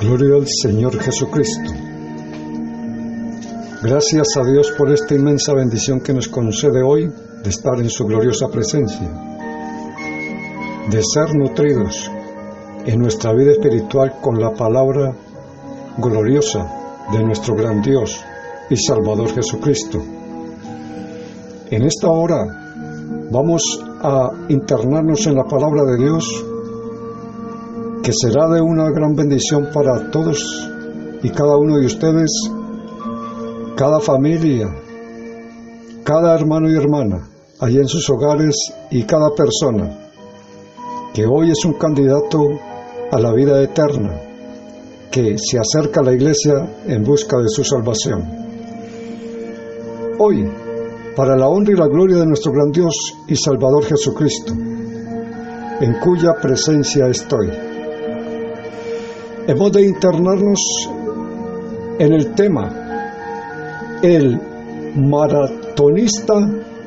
Gloria al Señor Jesucristo. Gracias a Dios por esta inmensa bendición que nos concede hoy de estar en su gloriosa presencia, de ser nutridos en nuestra vida espiritual con la palabra gloriosa de nuestro gran Dios y Salvador Jesucristo. En esta hora vamos a internarnos en la palabra de Dios, que será de una gran bendición para todos y cada uno de ustedes, cada familia, cada hermano y hermana, allá en sus hogares, y cada persona que hoy es un candidato a la vida eterna, que se acerca a la iglesia en busca de su salvación. Hoy, para la honra y la gloria de nuestro gran Dios y Salvador Jesucristo, en cuya presencia estoy, hemos de internarnos en el tema, el maratonista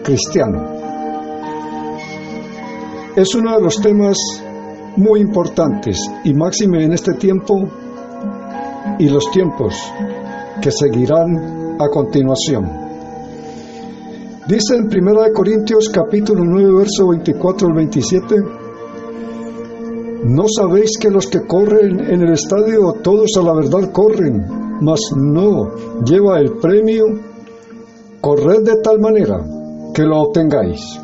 cristiano. Es uno de los temas muy importantes, y máxime en este tiempo y los tiempos que seguirán a continuación. Dice en 1 Corintios capítulo 9, verso 24 al 27, ¿no sabéis que los que corren en el estadio todos a la verdad corren, mas no lleva el premio? Corred de tal manera que lo obtengáis.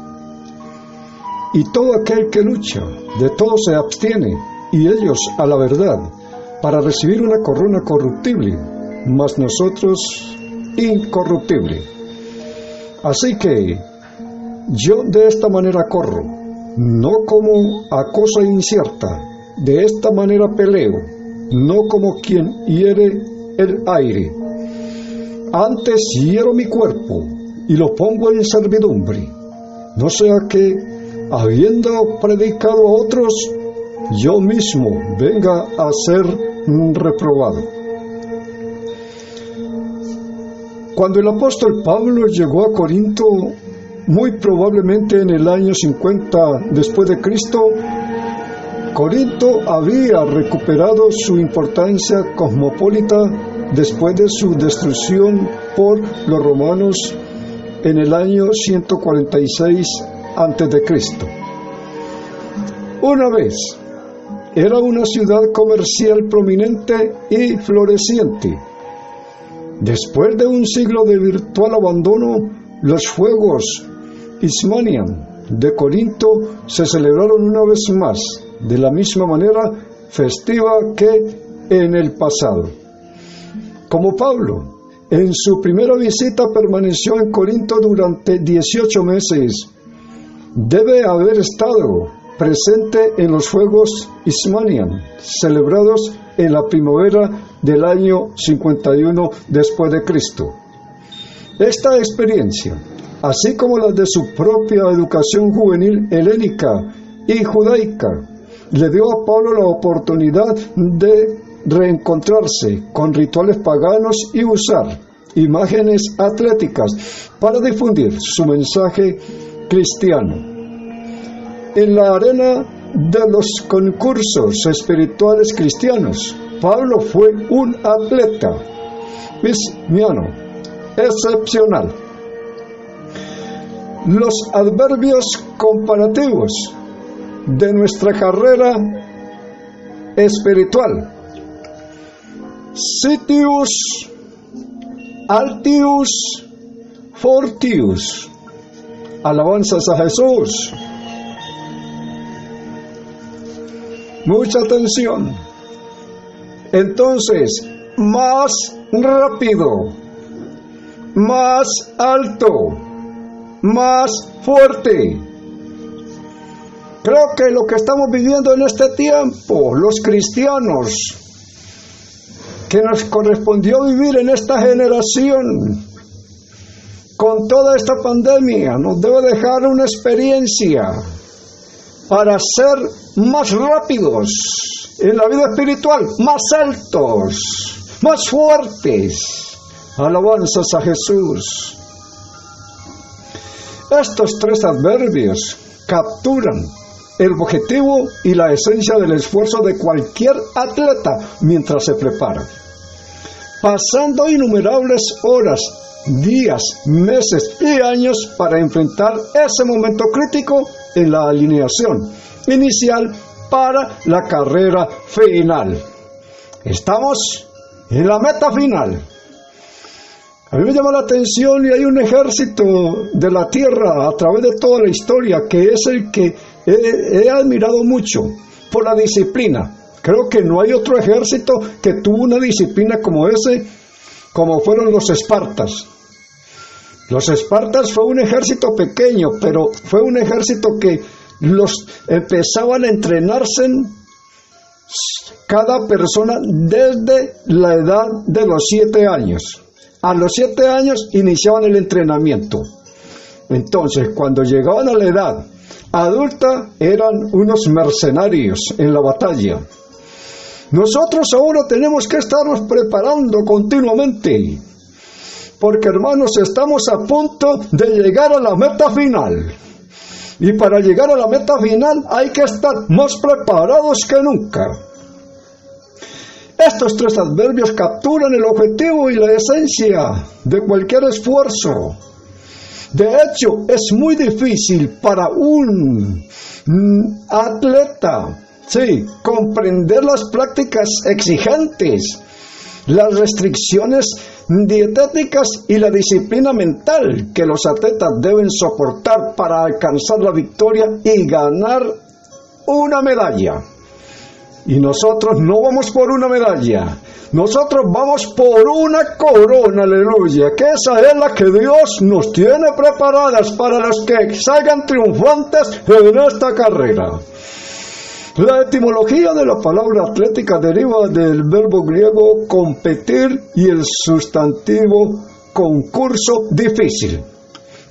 Y todo aquel que lucha, de todo se abstiene, y ellos a la verdad, para recibir una corona corruptible, mas nosotros incorruptible. Así que yo de esta manera corro, no como a cosa incierta, de esta manera peleo, no como quien hiere el aire. Antes hiero mi cuerpo y lo pongo en servidumbre, no sea que, habiendo predicado a otros, yo mismo venga a ser reprobado. Cuando el apóstol Pablo llegó a Corinto, muy probablemente en el año 50 después de Cristo, Corinto había recuperado su importancia cosmopolita después de su destrucción por los romanos en el año 146 a.C. Una vez era una ciudad comercial prominente y floreciente. Después de un siglo de virtual abandono, los Juegos Ismanian de Corinto se celebraron una vez más, de la misma manera festiva que en el pasado. Como Pablo, en su primera visita permaneció en Corinto durante 18 meses, debe haber estado presente en los Juegos Ismanian, celebrados en la primavera del año 51 después de Cristo. Esta experiencia, así como las de su propia educación juvenil helénica y judaica, le dio a Pablo la oportunidad de reencontrarse con rituales paganos y usar imágenes atléticas para difundir su mensaje cristiano. En la arena de los concursos espirituales cristianos, Pablo fue un atleta cristiano excepcional. Los adverbios comparativos de nuestra carrera espiritual: Sitius, Altius, Fortius. Alabanzas a Jesús. Mucha atención. Entonces, más rápido, más alto, más fuerte. Creo que lo que estamos viviendo en este tiempo, los cristianos, que nos correspondió vivir en esta generación, con toda esta pandemia, nos debe dejar una experiencia para ser más rápidos en la vida espiritual, más altos, más fuertes. Alabanzas a Jesús. Estos tres adverbios capturan el objetivo y la esencia del esfuerzo de cualquier atleta mientras se prepara. Pasando innumerables horas, días, meses y años para enfrentar ese momento crítico en la alineación inicial para la carrera final. Estamos en la meta final. A mí me llama la atención y hay un ejército de la tierra a través de toda la historia que es el que he admirado mucho por la disciplina. Creo que no hay otro ejército que tuvo una disciplina como ese, como fueron los espartas. Los espartas fue un ejército pequeño, pero fue un ejército que los empezaban a entrenarse cada persona desde la edad de los 7 años. A los 7 años iniciaban el entrenamiento. Entonces, cuando llegaban a la edad adulta, eran unos mercenarios en la batalla. Nosotros ahora tenemos que estarnos preparando continuamente, porque hermanos, estamos a punto de llegar a la meta final. Y para llegar a la meta final hay que estar más preparados que nunca. Estos tres adverbios capturan el objetivo y la esencia de cualquier esfuerzo. De hecho, es muy difícil para un atleta, comprender las prácticas exigentes, las restricciones dietéticas y la disciplina mental que los atletas deben soportar para alcanzar la victoria y ganar una medalla. Y nosotros no vamos por una medalla, nosotros vamos por una corona, aleluya, que esa es la que Dios nos tiene preparadas para los que salgan triunfantes en esta carrera. La etimología de la palabra atlética deriva del verbo griego competir y el sustantivo concurso difícil.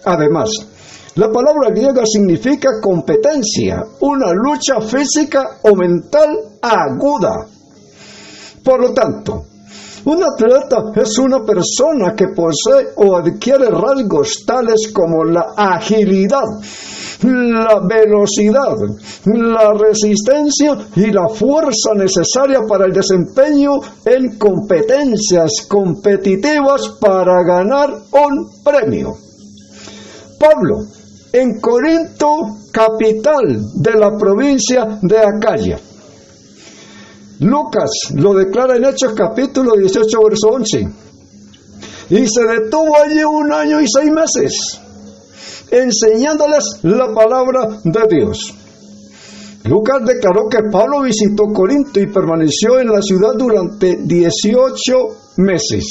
Además, la palabra griega significa competencia, una lucha física o mental aguda. Por lo tanto, un atleta es una persona que posee o adquiere rasgos tales como la agilidad, la velocidad, la resistencia y la fuerza necesaria para el desempeño en competencias competitivas para ganar un premio. Pablo, en Corinto, capital de la provincia de Acaya. Lucas lo declara en Hechos capítulo 18, verso 11. Y se detuvo allí 1 año y 6 meses, enseñándoles la palabra de Dios. Lucas declaró que Pablo visitó Corinto y permaneció en la ciudad durante 18 meses.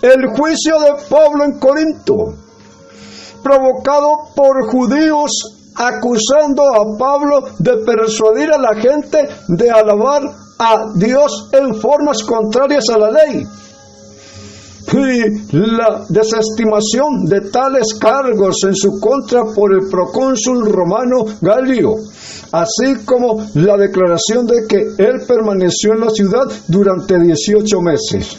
El juicio de Pablo en Corinto, provocado por judíos acusando a Pablo de persuadir a la gente de alabar a Dios en formas contrarias a la ley, y la desestimación de tales cargos en su contra por el procónsul romano Galio, así como la declaración de que él permaneció en la ciudad durante 18 meses.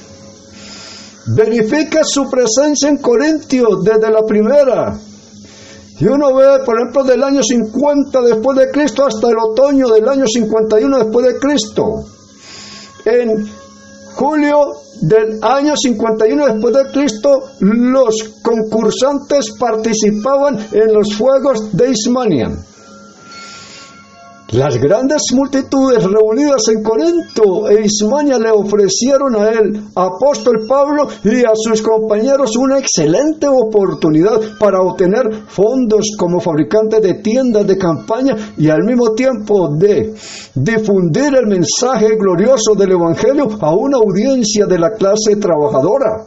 Verifica su presencia en Corintio desde la primera. Y uno ve, por ejemplo, del año 50 después de Cristo hasta el otoño del año 51 después de Cristo. En julio del año 51 después de Cristo, los concursantes participaban en los Juegos de Ismania. Las grandes multitudes reunidas en Corinto e Ismania le ofrecieron a él, apóstol Pablo, y a sus compañeros una excelente oportunidad para obtener fondos como fabricantes de tiendas de campaña y al mismo tiempo de difundir el mensaje glorioso del Evangelio a una audiencia de la clase trabajadora,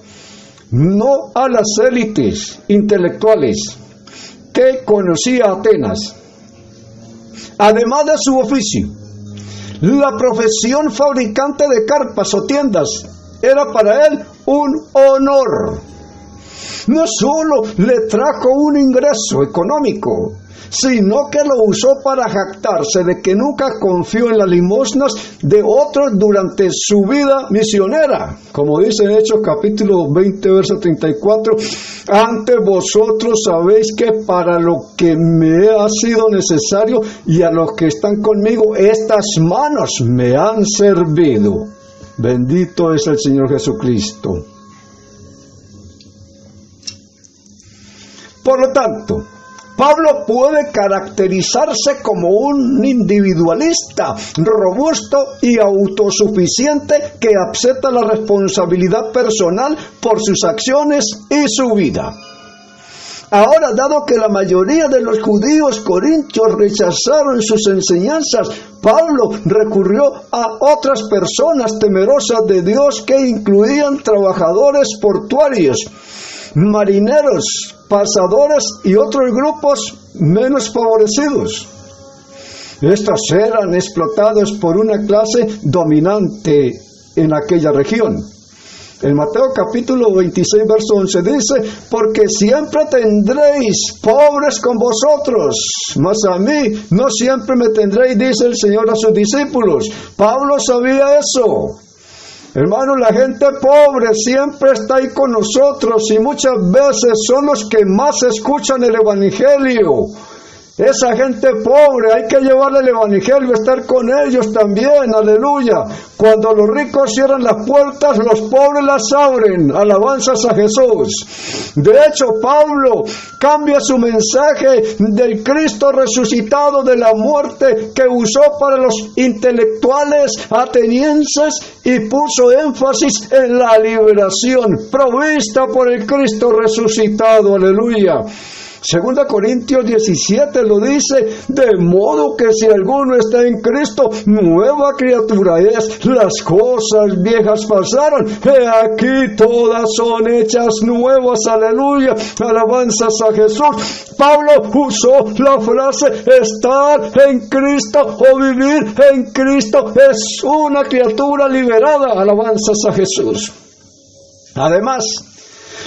no a las élites intelectuales que conocía Atenas. Además de su oficio, la profesión fabricante de carpas o tiendas era para él un honor. no solo le trajo un ingreso económico, sino que lo usó para jactarse de que nunca confió en las limosnas de otros durante su vida misionera. Como dice en Hechos capítulo 20, verso 34, antes vosotros sabéis que para lo que me ha sido necesario y a los que están conmigo, estas manos me han servido. Bendito es el Señor Jesucristo. Por lo tanto, Pablo puede caracterizarse como un individualista robusto y autosuficiente que acepta la responsabilidad personal por sus acciones y su vida. Ahora, dado que la mayoría de los judíos corintios rechazaron sus enseñanzas, Pablo recurrió a otras personas temerosas de Dios que incluían trabajadores portuarios, marineros, pasadores y otros grupos menos favorecidos. Estos eran explotados por una clase dominante en aquella región. En Mateo capítulo 26, verso 11 dice, porque siempre tendréis pobres con vosotros, mas a mí no siempre me tendréis, dice el Señor a sus discípulos. Pablo sabía eso. Hermano, la gente pobre siempre está ahí con nosotros y muchas veces son los que más escuchan el Evangelio. Esa gente pobre, hay que llevarle el Evangelio, estar con ellos también, aleluya. Cuando los ricos cierran las puertas, los pobres las abren, alabanzas a Jesús. De hecho, Pablo cambia su mensaje del Cristo resucitado de la muerte que usó para los intelectuales atenienses y puso énfasis en la liberación provista por el Cristo resucitado, aleluya. 2 Corintios 17 lo dice, de modo que si alguno está en Cristo, nueva criatura es, las cosas viejas pasaron, he aquí todas son hechas nuevas, aleluya, alabanzas a Jesús. Pablo usó la frase, estar en Cristo o vivir en Cristo es una criatura liberada, alabanzas a Jesús. Además,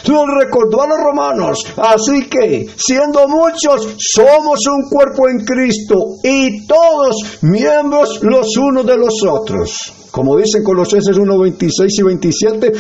les recordó a los romanos, así que, siendo muchos, somos un cuerpo en Cristo y todos miembros los unos de los otros. Como dicen Colosenses 1, 26 y 27,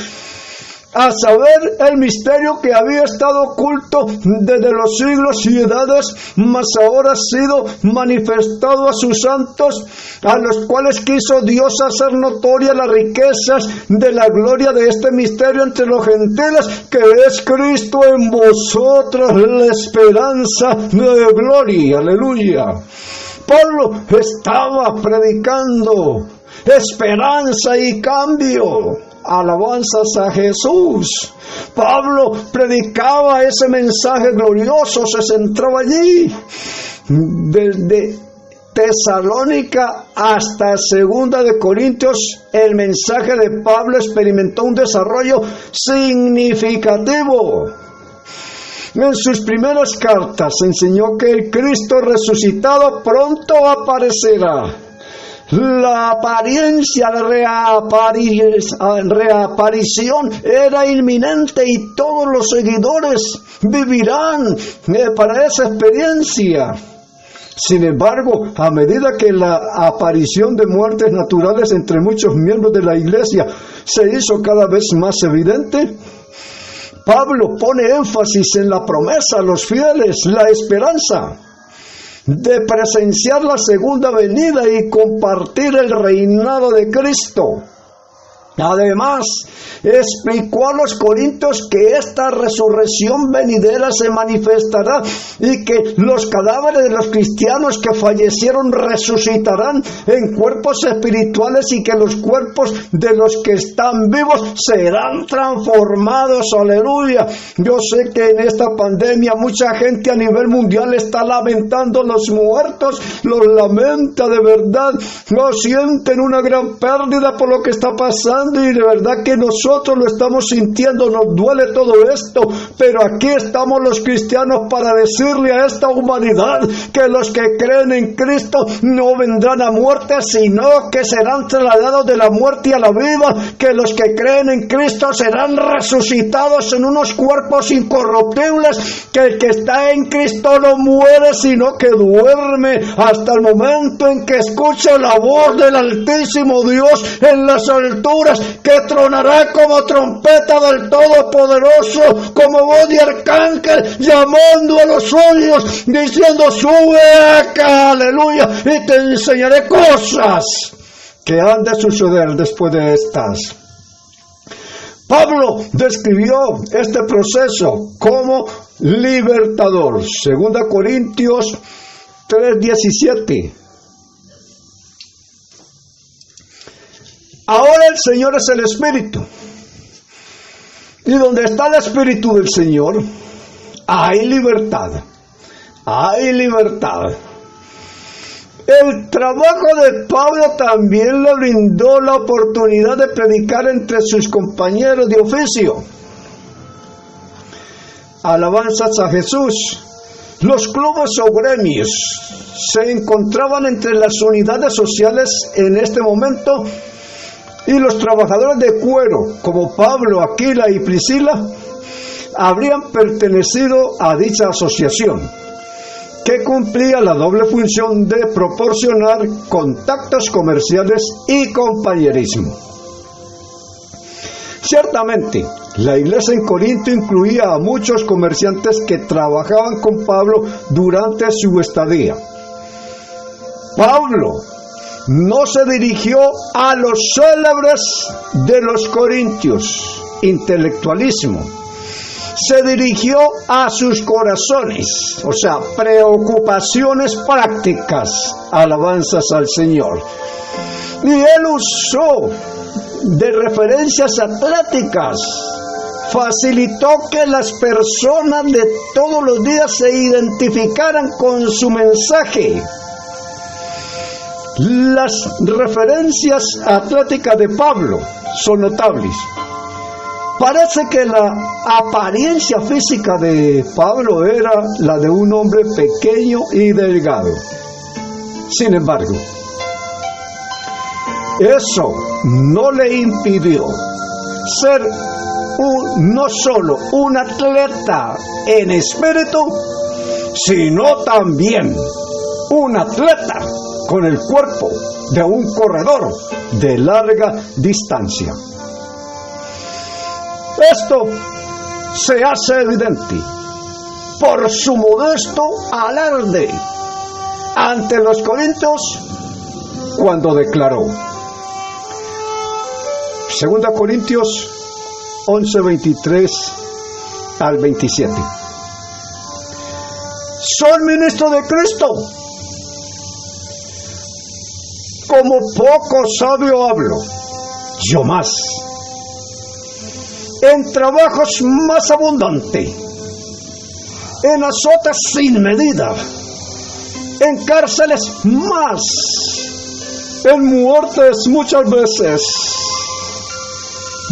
a saber el misterio que había estado oculto desde los siglos y edades, mas ahora ha sido manifestado a sus santos, a los cuales quiso Dios hacer notorias las riquezas de la gloria de este misterio entre los gentiles, que es Cristo en vosotros, la esperanza de gloria. Aleluya. Pablo estaba predicando esperanza y cambio. Alabanzas a Jesús. Pablo predicaba ese mensaje glorioso, se centraba allí. Desde Tesalónica hasta 2 de Corintios, el mensaje de Pablo experimentó un desarrollo significativo. En sus primeras cartas enseñó que el Cristo resucitado pronto aparecerá. La apariencia de reaparición era inminente y todos los seguidores vivirán para esa experiencia. Sin embargo, a medida que la aparición de muertes naturales entre muchos miembros de la iglesia se hizo cada vez más evidente, Pablo pone énfasis en la promesa a los fieles, la esperanza de presenciar la segunda venida y compartir el reinado de Cristo. Además, explicó a los corintios que esta resurrección venidera se manifestará y que los cadáveres de los cristianos que fallecieron resucitarán en cuerpos espirituales y que los cuerpos de los que están vivos serán transformados. Aleluya. Yo sé que en esta pandemia mucha gente a nivel mundial está lamentando los muertos, los lamenta de verdad, no sienten una gran pérdida por lo que está pasando. pasando y de verdad que nosotros lo estamos sintiendo, nos duele todo esto, pero aquí estamos los cristianos para decirle a esta humanidad que los que creen en Cristo no vendrán a muerte, sino que serán trasladados de la muerte a la vida, que los que creen en Cristo serán resucitados en unos cuerpos incorruptibles, que el que está en Cristo no muere, sino que duerme hasta el momento en que escucha la voz del Altísimo Dios en las alturas, que tronará como trompeta del Todopoderoso, como voz de arcángel, llamando a los suyos, diciendo: sube acá, aleluya, y te enseñaré cosas que han de suceder después de estas. Pablo describió este proceso como libertador. 2 Corintios 3:17. Ahora el Señor es el Espíritu. Y donde está el Espíritu del Señor, hay libertad. Hay libertad. El trabajo de Pablo también le brindó la oportunidad de predicar entre sus compañeros de oficio. Alabanzas a Jesús. Los clubes o gremios se encontraban entre las unidades sociales en este momento, y los trabajadores de cuero, como Pablo, Aquila y Priscila, habrían pertenecido a dicha asociación, que cumplía la doble función de proporcionar contactos comerciales y compañerismo. Ciertamente, la iglesia en Corinto incluía a muchos comerciantes que trabajaban con Pablo durante su estadía. Pablo no se dirigió a los célebres de los corintios, intelectualismo. Se dirigió a sus corazones, o sea, preocupaciones prácticas, alabanzas al Señor. Y él usó de referencias atléticas, facilitó que las personas de todos los días se identificaran con su mensaje. Las referencias atléticas de Pablo son notables. Parece que la apariencia física de Pablo era la de un hombre pequeño y delgado. Sin embargo, eso no le impidió ser no solo un atleta en espíritu, sino también un atleta con el cuerpo de un corredor de larga distancia. Esto se hace evidente por su modesto alarde ante los corintios cuando declaró, 2 Corintios 11:23 al 27. Soy ministro de Cristo, como poco sabio hablo, yo más. En trabajos más abundante, en azotes sin medida, en cárceles más, en muertes muchas veces.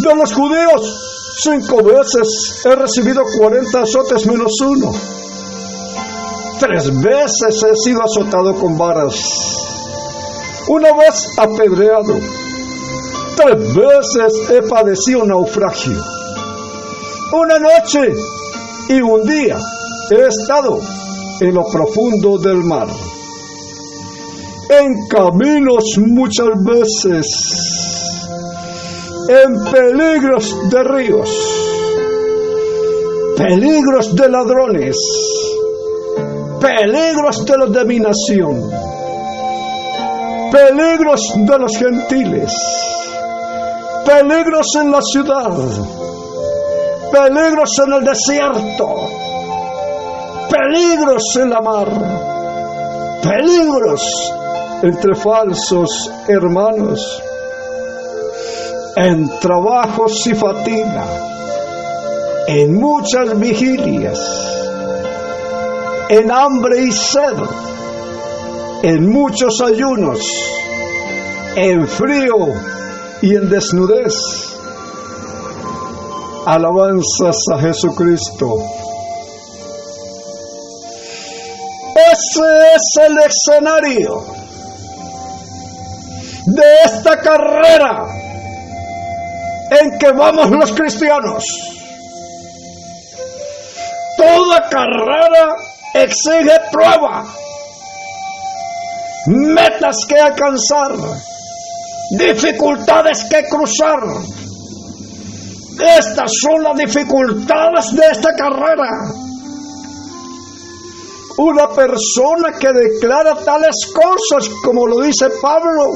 De los judíos 5 veces he recibido 40 azotes menos uno. 3 veces he sido azotado con varas. 1 vez apedreado. 3 veces he padecido naufragio. 1 noche y 1 día he estado en lo profundo del mar. En caminos muchas veces. En peligros de ríos. Peligros de ladrones. Peligros de los de mi nación. Peligros de los gentiles. Peligros en la ciudad. Peligros en el desierto. Peligros en la mar. Peligros entre falsos hermanos. En trabajos y fatiga. En muchas vigilias. En hambre y sed. En muchos ayunos. En frío y en desnudez. Alabanzas a Jesucristo. Ese es el escenario de esta carrera en que vamos los cristianos. Toda carrera exige prueba, metas que alcanzar, dificultades que cruzar. Estas son las dificultades de esta carrera. Una persona que declara tales cosas, como lo dice Pablo,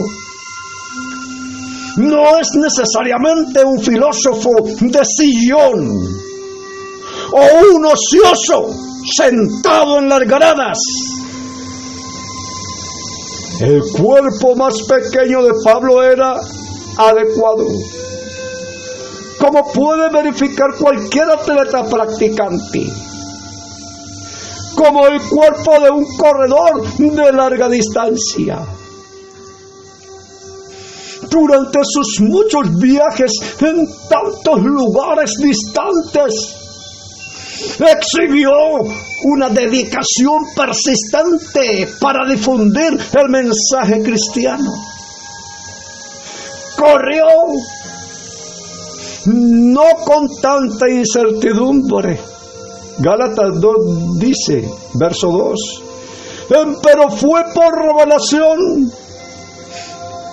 no es necesariamente un filósofo de sillón o un ocioso sentado en las gradas. El cuerpo más pequeño de Pablo era adecuado, como puede verificar cualquier atleta practicante, como el cuerpo de un corredor de larga distancia. Durante sus muchos viajes en tantos lugares distantes, exhibió una dedicación persistente para difundir el mensaje cristiano. Corrió no con tanta incertidumbre. Gálatas 2 dice, verso 2, pero fue por revelación,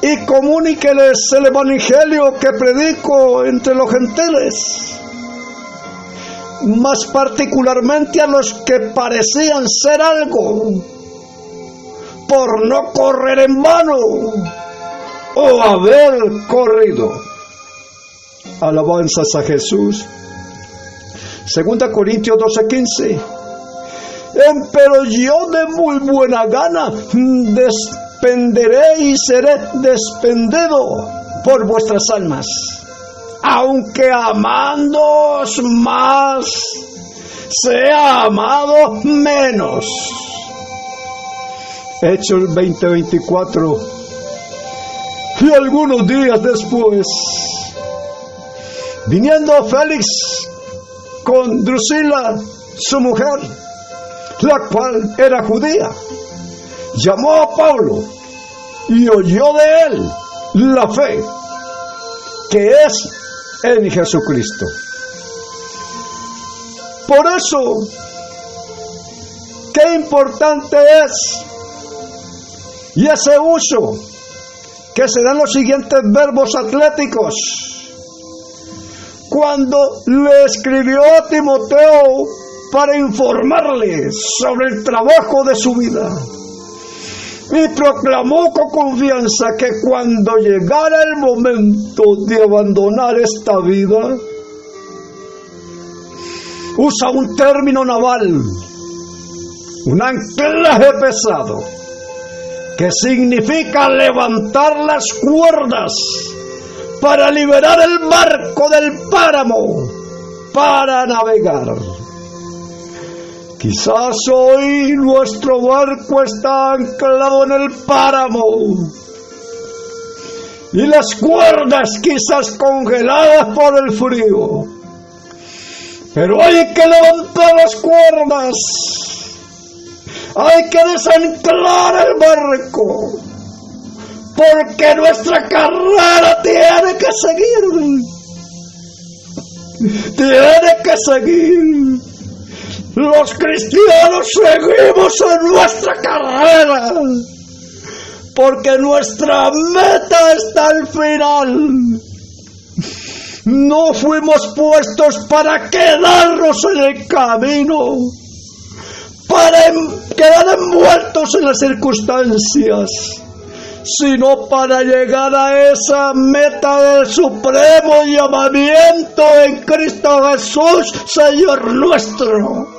y comuníqueles el evangelio que predico entre los gentiles, más particularmente a los que parecían ser algo, por no correr en vano o haber corrido. Alabanzas a Jesús. 2 Corintios 12:15. Pero yo de muy buena gana despenderé y seré despendido por vuestras almas, aunque amándoos más, sea amado menos. Hechos 20:24. Y algunos días después, viniendo Félix con Drusila, su mujer, la cual era judía, llamó a Pablo y oyó de él la fe que es en Jesucristo. Por eso, qué importante es, y ese uso que se dan los siguientes verbos atléticos, cuando le escribió a Timoteo para informarle sobre el trabajo de su vida, y proclamó con confianza que cuando llegara el momento de abandonar esta vida, usa un término naval, un anclaje pesado, que significa levantar las cuerdas para liberar el barco del páramo para navegar. Quizás hoy nuestro barco está anclado en el páramo y las cuerdas quizás congeladas por el frío, pero hay que levantar las cuerdas, hay que desanclar el barco, porque nuestra carrera tiene que seguir. Tiene que seguir. Los cristianos seguimos en nuestra carrera, porque nuestra meta está al final. No fuimos puestos para quedarnos en el camino, para quedar envueltos en las circunstancias, sino para llegar a esa meta del supremo llamamiento en Cristo Jesús, Señor nuestro.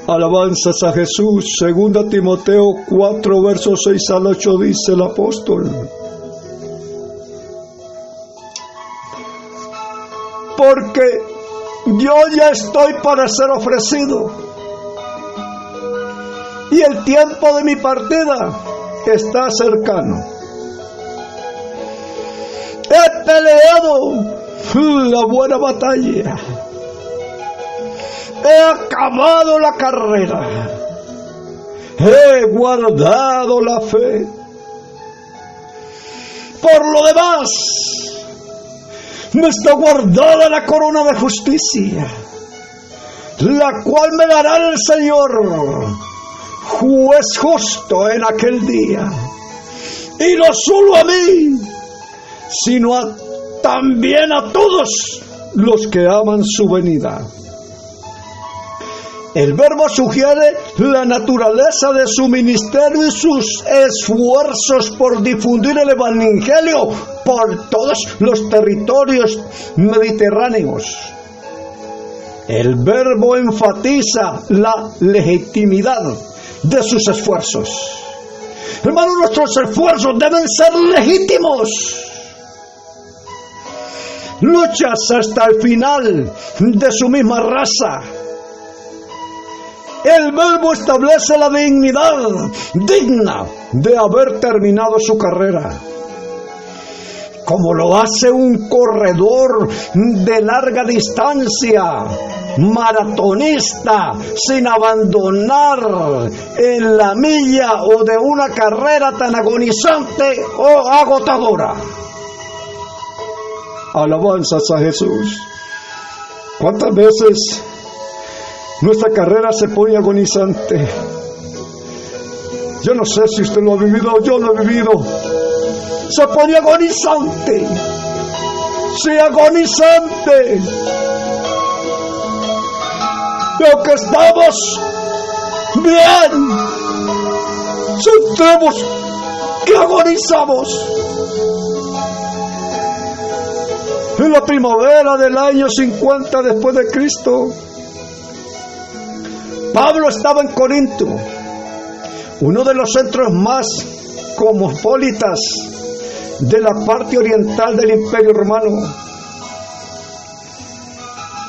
Alabanzas a Jesús. 2 Timoteo 4, versos 6 al 8 dice el apóstol: porque yo ya estoy para ser ofrecido, y el tiempo de mi partida está cercano. peleado la buena batalla. He acabado la carrera. He guardado la fe. Por lo demás, me está guardada la corona de justicia, la cual me dará el Señor, juez justo en aquel día. Y no solo a mí, sino también a todos los que aman su venida. El verbo sugiere la naturaleza de su ministerio y sus esfuerzos por difundir el evangelio por todos los territorios mediterráneos. El verbo enfatiza la legitimidad de sus esfuerzos. Hermanos, nuestros esfuerzos deben ser legítimos. Luchas hasta el final de su misma raza. El verbo establece la dignidad digna de haber terminado su carrera, como lo hace un corredor de larga distancia, maratonista, sin abandonar en la milla o de una carrera tan agonizante o agotadora. Alabanzas a Jesús. ¿Cuántas veces nuestra carrera se pone agonizante? Yo no sé si usted lo ha vivido, yo lo he vivido. Se pone agonizante. Sí, agonizante. Lo que estamos bien, sentimos que agonizamos. En la primavera del año 50 después de Cristo, Pablo estaba en Corinto, uno de los centros más cosmopolitas de la parte oriental del Imperio Romano,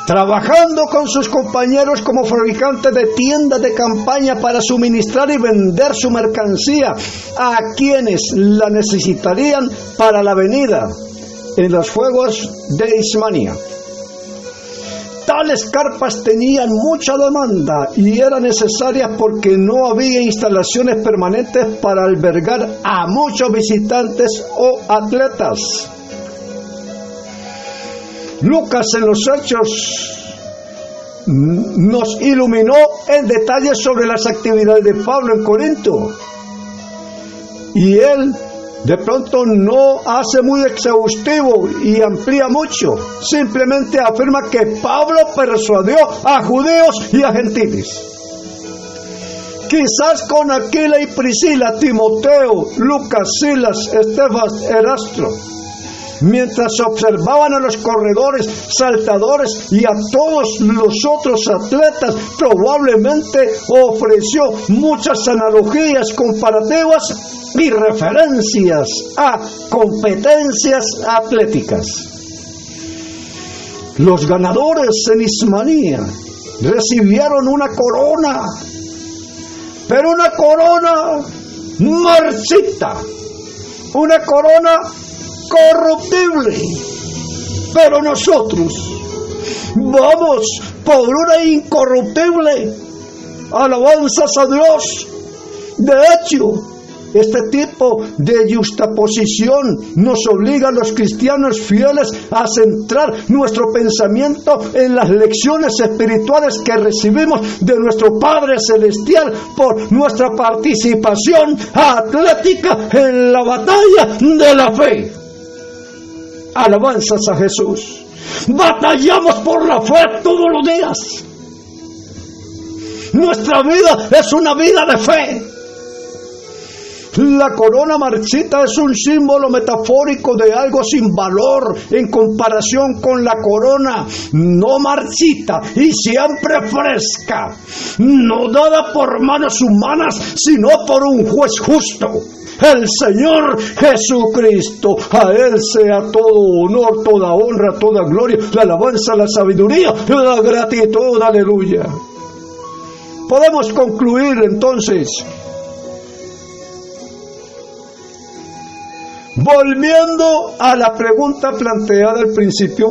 trabajando con sus compañeros como fabricantes de tiendas de campaña para suministrar y vender su mercancía a quienes la necesitarían para la venida en los Juegos de Ismania. Tales carpas tenían mucha demanda y eran necesarias porque no había instalaciones permanentes para albergar a muchos visitantes o atletas. Lucas en los Hechos nos iluminó en detalles sobre las actividades de Pablo en Corinto. Y él de pronto no hace muy exhaustivo y amplía mucho. Simplemente afirma que Pablo persuadió a judíos y a gentiles. Quizás con Aquila y Priscila, Timoteo, Lucas, Silas, Esteban, Erasto, mientras observaban a los corredores, saltadores y a todos los otros atletas, probablemente ofreció muchas analogías comparativas y referencias a competencias atléticas. Los ganadores en Ismania recibieron una corona, pero una corona marchita, una corona corruptible. Pero nosotros vamos por una incorruptible. Alabanzas a Dios. De hecho, este tipo de yuxtaposición nos obliga a los cristianos fieles a centrar nuestro pensamiento en las lecciones espirituales que recibimos de nuestro Padre Celestial por nuestra participación atlética en la batalla de la fe. Alabanzas a Jesús. Batallamos por la fe todos los días. Nuestra vida es una vida de fe. La corona marchita es un símbolo metafórico de algo sin valor en comparación con la corona no marchita y siempre fresca, no dada por manos humanas, sino por un juez justo, el Señor Jesucristo. A Él sea todo honor, toda honra, toda gloria, la alabanza, la sabiduría, la gratitud. Aleluya. Podemos concluir entonces Volviendo a la pregunta planteada al principio,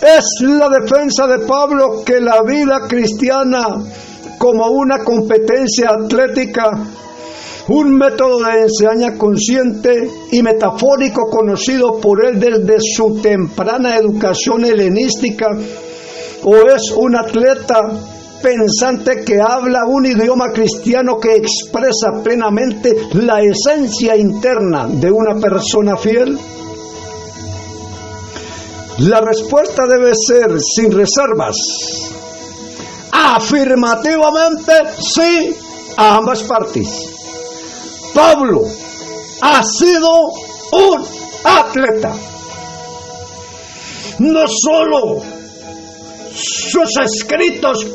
es la defensa de Pablo que la vida cristiana como una competencia atlética, un método de enseñanza consciente y metafórico conocido por él desde su temprana educación helenística, o es un atleta pensante que habla un idioma cristiano que expresa plenamente la esencia interna de una persona fiel. La respuesta debe ser sin reservas, afirmativamente sí a ambas partes. Pablo ha sido un atleta. No solo sus escritos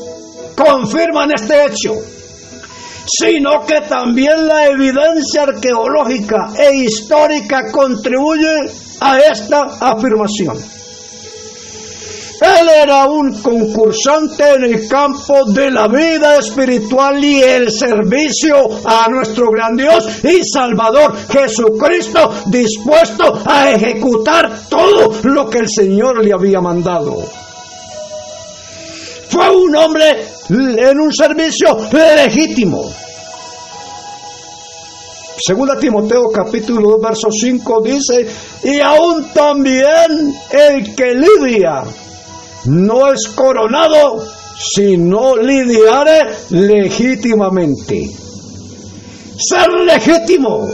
confirman este hecho, sino que también la evidencia arqueológica e histórica contribuye a esta afirmación. Él era un concursante en el campo de la vida espiritual y el servicio a nuestro gran Dios y Salvador Jesucristo, dispuesto a ejecutar todo lo que el Señor le había mandado. Fue un hombre en un servicio legítimo. Segunda Timoteo capítulo 2 verso 5 dice: y aún también el que lidia no es coronado, sino lidiare legítimamente. Ser legítimo.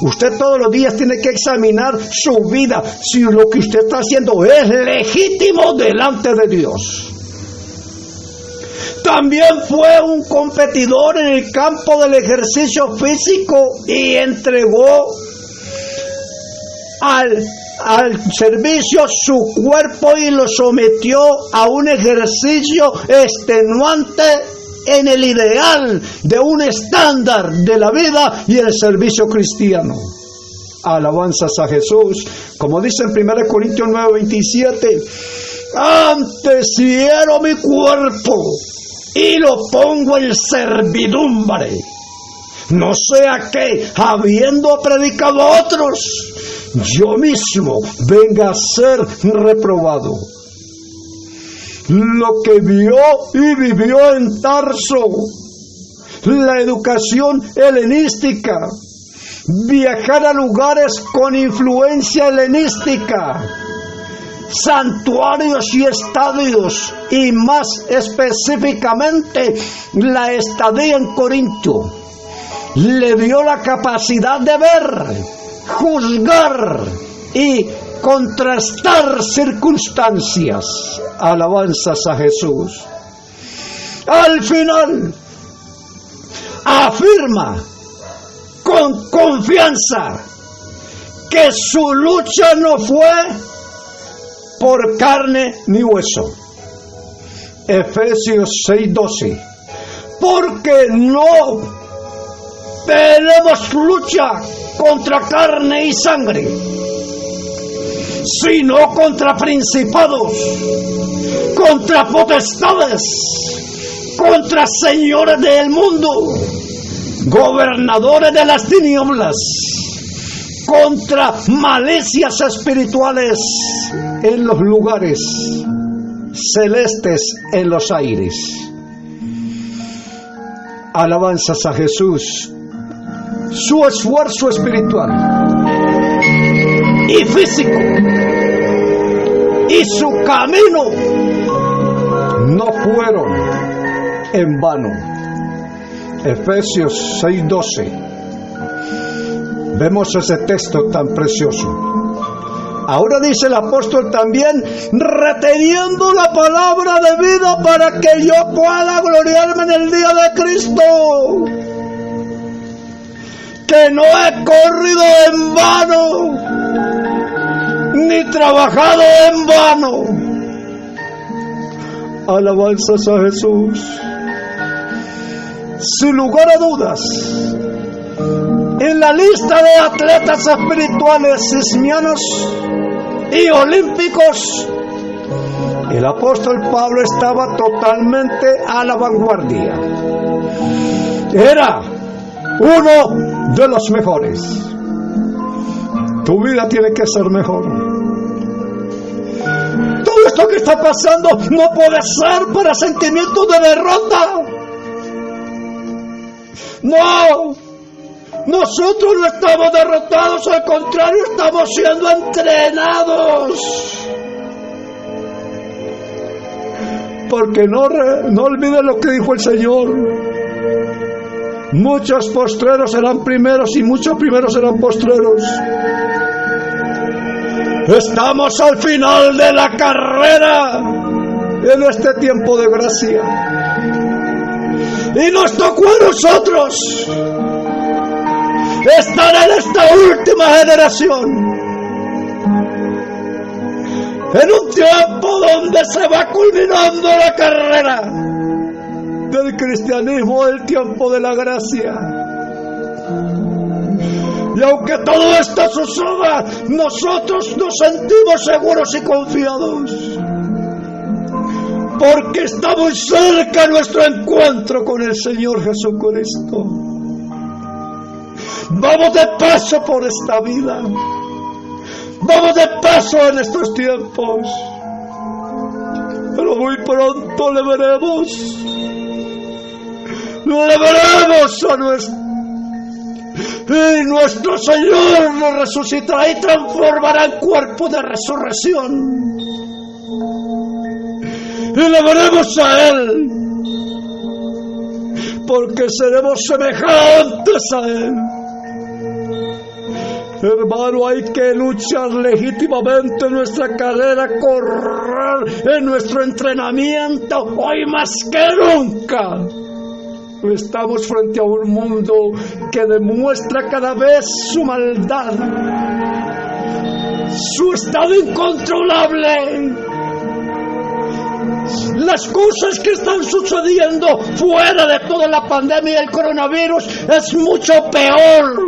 Usted todos los días tiene que examinar su vida, si lo que usted está haciendo es legítimo delante de Dios. También fue un competidor en el campo del ejercicio físico y entregó al servicio su cuerpo y lo sometió a un ejercicio extenuante en el ideal de un estándar de la vida y el servicio cristiano. Alabanzas a Jesús, como dice en 1 Corintios 9:27, antes hiero mi cuerpo y lo pongo en servidumbre, no sea que, habiendo predicado a otros, yo mismo venga a ser reprobado. Lo que vio y vivió en Tarso, la educación helenística, viajar a lugares con influencia helenística, santuarios y estadios, y más específicamente la estadía en Corinto, le dio la capacidad de ver, juzgar y contrastar circunstancias. Alabanzas a Jesús. Al final afirma con confianza que su lucha no fue por carne ni hueso. Efesios 6:12. Porque no tenemos lucha contra carne y sangre, sino contra principados, contra potestades, contra señores del mundo, gobernadores de las tinieblas, contra malicias espirituales en los lugares celestes en los aires. Alabanzas a Jesús. Su esfuerzo espiritual y físico y su camino no fueron en vano. Efesios 6:12. Vemos ese texto tan precioso. Ahora dice el apóstol también, reteniendo la palabra de vida para que yo pueda gloriarme en el día de Cristo. Que no he corrido en vano, ni trabajado en vano. Alabanzas a Jesús. Sin lugar a dudas, en la lista de atletas espirituales ismianos y olímpicos, el apóstol Pablo estaba totalmente a la vanguardia. Era uno de los mejores. Tu vida tiene que ser mejor. Todo esto que está pasando no puede ser para sentimientos de derrota. No, nosotros no estamos derrotados, al contrario, estamos siendo entrenados. Porque no olviden lo que dijo el Señor. Muchos postreros serán primeros y muchos primeros serán postreros. Estamos al final de la carrera en este tiempo de gracia. Y nos tocó a nosotros estar en esta última generación. En un tiempo donde se va culminando la carrera del cristianismo, el tiempo de la gracia. Y aunque todo esto suceda, nosotros nos sentimos seguros y confiados, porque está muy cerca nuestro encuentro con el Señor Jesucristo. Vamos de paso por esta vida. Vamos de paso en estos tiempos, pero muy pronto le veremos a nuestro Señor nos resucitará y transformará en cuerpo de resurrección, y le veremos a Él, porque seremos semejantes a Él. Hermano, hay que luchar legítimamente en nuestra carrera, correr en nuestro entrenamiento, hoy más que nunca. Estamos frente a un mundo que demuestra cada vez su maldad, su estado incontrolable. Las cosas que están sucediendo fuera de toda la pandemia y el coronavirus es mucho peor.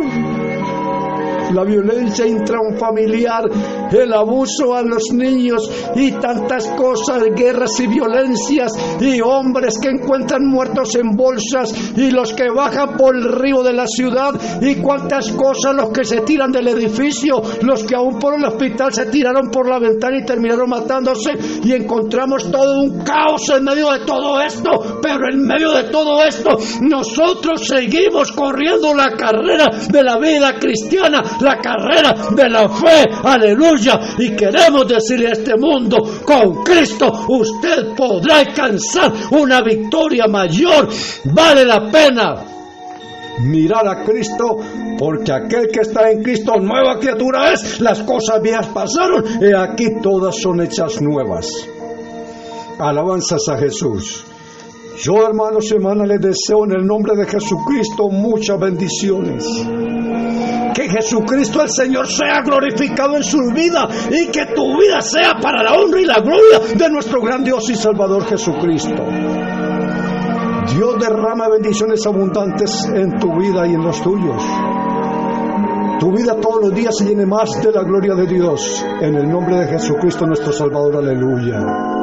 La violencia intrafamiliar, el abuso a los niños y tantas cosas, guerras y violencias, y hombres que encuentran muertos en bolsas, y los que bajan por el río de la ciudad, y cuántas cosas, los que se tiran del edificio, los que aún por el hospital se tiraron por la ventana y terminaron matándose, y encontramos todo un caos en medio de todo esto. Pero en medio de todo esto nosotros seguimos corriendo la carrera de la vida cristiana, la carrera de la fe, aleluya, y queremos decirle a este mundo: con Cristo usted podrá alcanzar una victoria mayor. Vale la pena mirar a Cristo, porque aquel que está en Cristo nueva criatura es. Las cosas viejas pasaron y aquí todas son hechas nuevas. Alabanzas a Jesús. Yo, hermanos y hermanas, les deseo en el nombre de Jesucristo muchas bendiciones. Que Jesucristo el Señor sea glorificado en su vida, y que tu vida sea para la honra y la gloria de nuestro gran Dios y Salvador Jesucristo. Dios derrama bendiciones abundantes en tu vida y en los tuyos. Tu vida todos los días se llene más de la gloria de Dios. En el nombre de Jesucristo nuestro Salvador, aleluya.